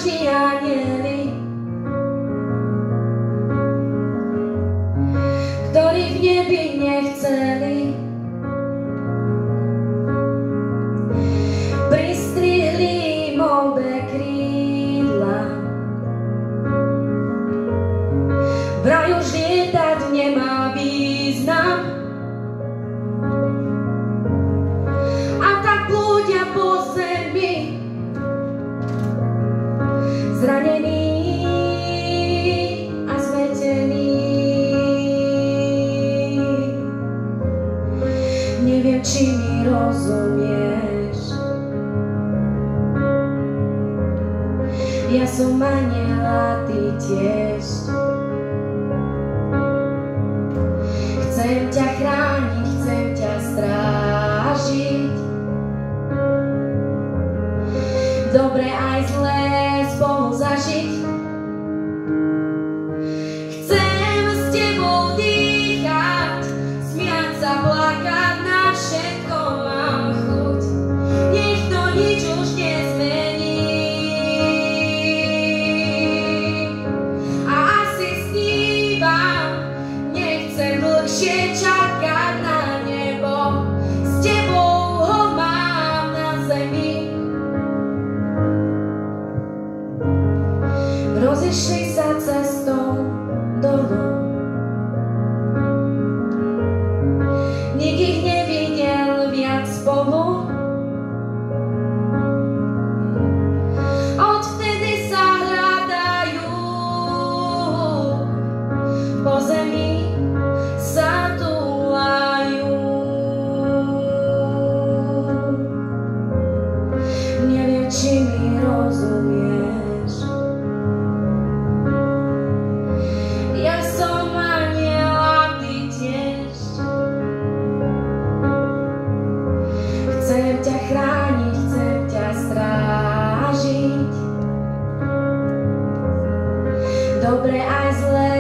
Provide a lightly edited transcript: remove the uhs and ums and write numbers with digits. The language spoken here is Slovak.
odvážni anieli, ktorí v nebi nechceli, pristrihli im obe krídla. V raju už lietať nemá význam, a tak blúdia po zemi, zranení a zmetení. Neviem, či mi rozumieš. Ja som anjel a ty tiež. Chcem ťa chrániť, chcem ťa strážiť. Dobre aj zlé spolu zažiť. Chcem s tebou dýchať, smiať sa, plakať, na všetko mám chuť. Nech to nič už nezmení. A asi snívam, nechcem dlhšie čakať na nebo. S tebou ho mám na zemi. Rozešli sa cestou dolu. Nik ich nevidel viac spolu. Odvtedy sa hľadajú, po zemi sa túlajú. Neviem, či mi rozumieš. Ja som anjel a ty tiež. Chcem ťa chrániť, chcem ťa strážiť. Dobre aj zlé